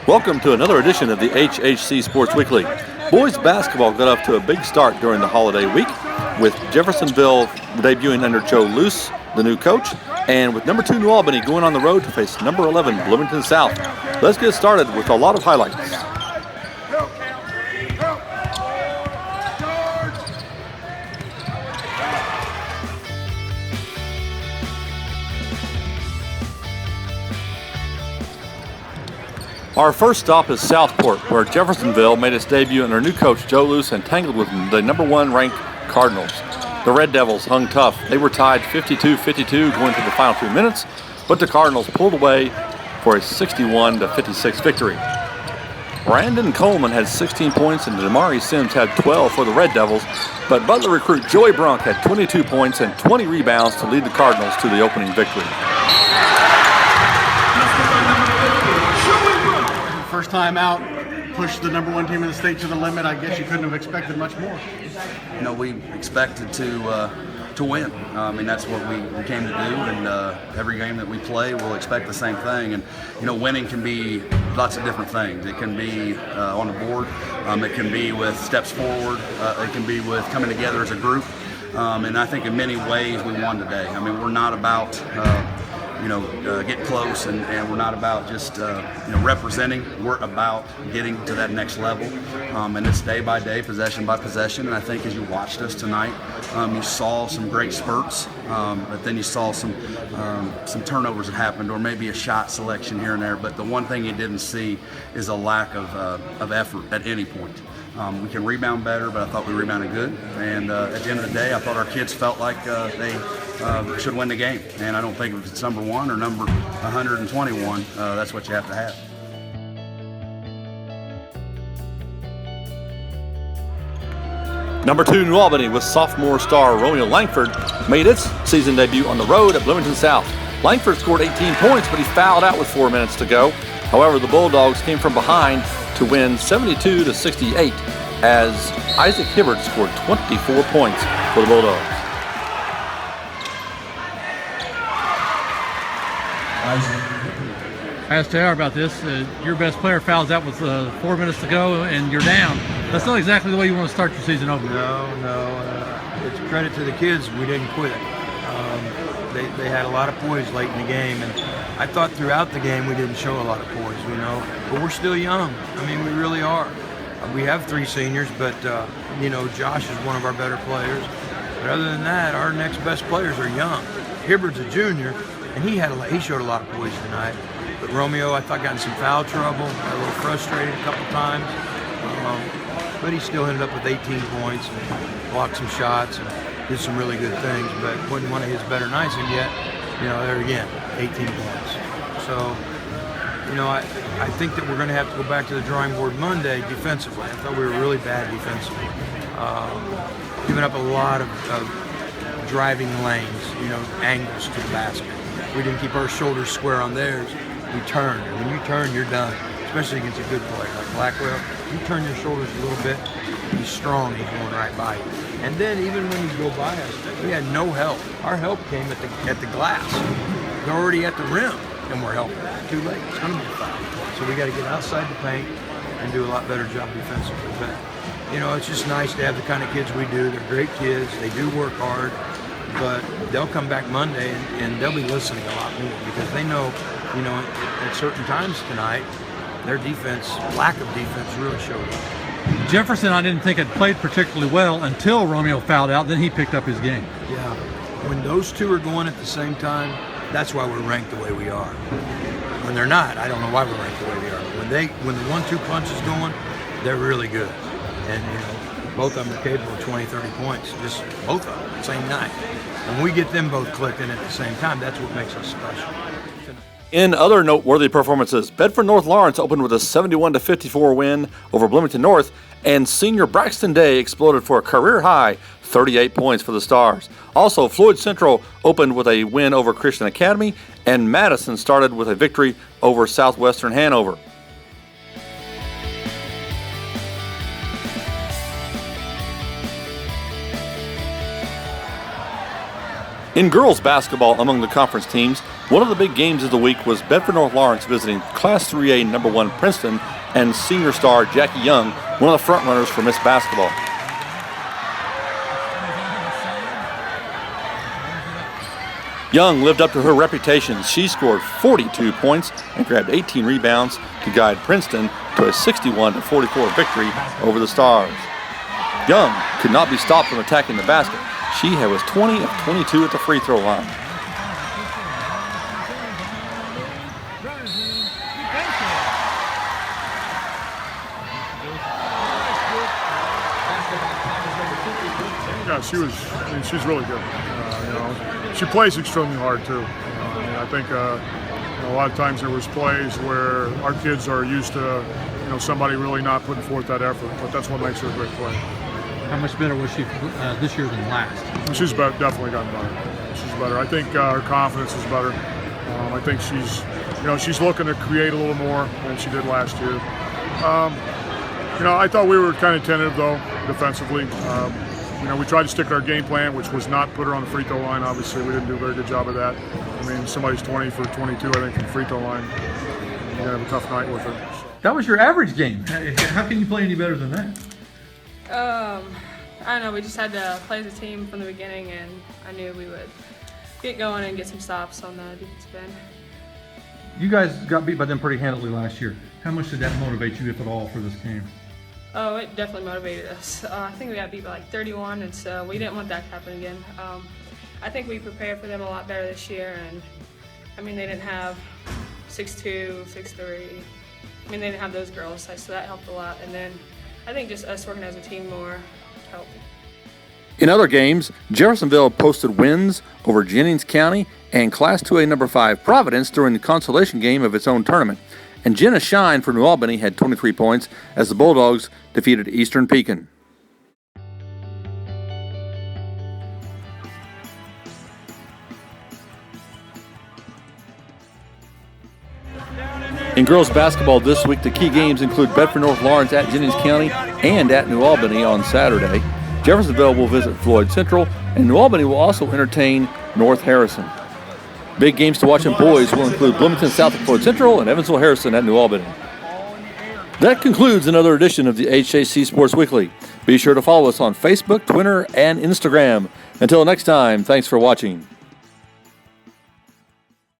Welcome to another edition of the HHC Sports Weekly. Boys basketball got off to a big start during the holiday week, with Jeffersonville debuting under Joe Luce, the new coach, and with number 2 New Albany going on the road to face number 11 Bloomington South. Let's get started with a lot of highlights. Our first stop is Southport, where Jeffersonville made its debut under new coach Joe Luce and tangled with the number 1 ranked Cardinals. The Red Devils hung tough. They were tied 52-52 going to the final 2 minutes, but the Cardinals pulled away for a 61-56 victory. Brandon Coleman had 16 points and Damari Sims had 12 for the Red Devils, but Butler recruit Joey Brunk had 22 points and 20 rebounds to lead the Cardinals to the opening victory. First time out, pushed the number 1 team in the state to the limit. I guess you couldn't have expected much more. You know, we expected to win. I mean, that's what we came to do, and every game that we play, we'll expect the same thing. And, you know, winning can be lots of different things. It can be on the board. It can be with steps forward. It can be with coming together as a group. And I think in many ways we won today. I mean, we're not about get close, and we're not about just representing. We're about getting to that next level, and it's day by day, possession by possession. And I think as you watched us tonight, you saw some great spurts, but then you saw some turnovers that happened, or maybe a shot selection here and there. But the one thing you didn't see is a lack of effort at any point. We can rebound better, but I thought we rebounded good. And at the end of the day, I thought our kids felt like they should win the game. And I don't think if it's number 1 or number 121, that's what you have to have. Number 2 New Albany with sophomore star Romeo Langford made its season debut on the road at Bloomington South. Langford scored 18 points, but he fouled out with 4 minutes to go. However, the Bulldogs came from behind to win 72-68 as Isaac Hibbert scored 24 points for the Bulldogs. I asked JR about this. Your best player fouls out with 4 minutes to go and you're down. That's not exactly the way you want to start your season over. No. It's credit to the kids. We didn't quit. They had a lot of poise late in the game, and I thought throughout the game we didn't show a lot of poise, but we're still young. I mean, we really are. We have 3 seniors, but Josh is one of our better players. But other than that, our next best players are young. Hibbert's a junior, and he showed a lot of poise tonight. But Romeo, I thought, got in some foul trouble, got a little frustrated a couple times. But he still ended up with 18 points and blocked some shots and did some really good things, but wasn't one of his better nights, and yet, there again, 18 points. So, I think that we're going to have to go back to the drawing board Monday defensively. I thought we were really bad defensively. Giving up a lot of driving lanes, angles to the basket. We didn't keep our shoulders square on theirs. We turned, and when you turn, you're done, especially against a good player like Blackwell. You turn your shoulders a little bit, he's strong, he's going right by you. And then even when you go by us, we had no help. Our help came at the glass. They're already at the rim, and we're helping. Too late. It's going to be a foul. So we got to get outside the paint and do a lot better job defensively. But it's just nice to have the kind of kids we do. They're great kids. They do work hard, but they'll come back Monday and they'll be listening a lot more because they know, at certain times tonight, their lack of defense really showed up. Jefferson, I didn't think had played particularly well until Romeo fouled out. Then he picked up his game. Yeah, when those two are going at the same time, that's why we're ranked the way we are. When they're not, I don't know why we're ranked the way we are. But when the 1-2 punch is going, they're really good. And both of them are capable of 20, 30 points. Just both of them, same night. And we get them both clicking at the same time. That's what makes us special. In other noteworthy performances, Bedford North Lawrence opened with a 71-54 win over Bloomington North, and senior Braxton Day exploded for a career-high 38 points for the Stars. Also, Floyd Central opened with a win over Christian Academy, and Madison started with a victory over Southwestern Hanover. In girls basketball among the conference teams, one of the big games of the week was Bedford North Lawrence visiting Class 3A number 1 Princeton and senior star Jackie Young, one of the frontrunners for Miss Basketball. Young lived up to her reputation. She scored 42 points and grabbed 18 rebounds to guide Princeton to a 61-44 victory over the Stars. Young could not be stopped from attacking the basket. She was 20 of 22 at the free throw line. Yeah, she's really good. She plays extremely hard too. I think a lot of times there was plays where our kids are used to, somebody really not putting forth that effort. But that's what makes her a great player. How much better was she this year than last? She's definitely gotten better. She's better. I think her confidence is better. I think she's looking to create a little more than she did last year. I thought we were kind of tentative though defensively. We tried to stick to our game plan, which was not put her on the free throw line. Obviously, we didn't do a very good job of that. Somebody's 20 for 22, I think, from the free throw line. You're going to have a tough night with her. That was your average game. How can you play any better than that? I don't know. We just had to play as a team from the beginning, and I knew we would get going and get some stops on the defensive end. You guys got beat by them pretty handily last year. How much did that motivate you, if at all, for this game? Oh, it definitely motivated us. I think we got beat by like 31, and so we didn't want that to happen again. I think we prepared for them a lot better this year, and they didn't have 6'2", 6'3". They didn't have those girls, so that helped a lot. And then I think just us working as a team more helped. In other games, Jeffersonville posted wins over Jennings County and Class 2A number 5 Providence during the consolation game of its own tournament. And Jenna Shine for New Albany had 23 points as the Bulldogs defeated Eastern Pekin. In girls basketball this week, the key games include Bedford North Lawrence at Jennings County and at New Albany on Saturday. Jeffersonville will visit Floyd Central, and New Albany will also entertain North Harrison. Big games to watch in boys will include Bloomington South at Floyd Central and Evansville Harrison at New Albany. That concludes another edition of the HHC Sports Weekly. Be sure to follow us on Facebook, Twitter, and Instagram. Until next time, thanks for watching.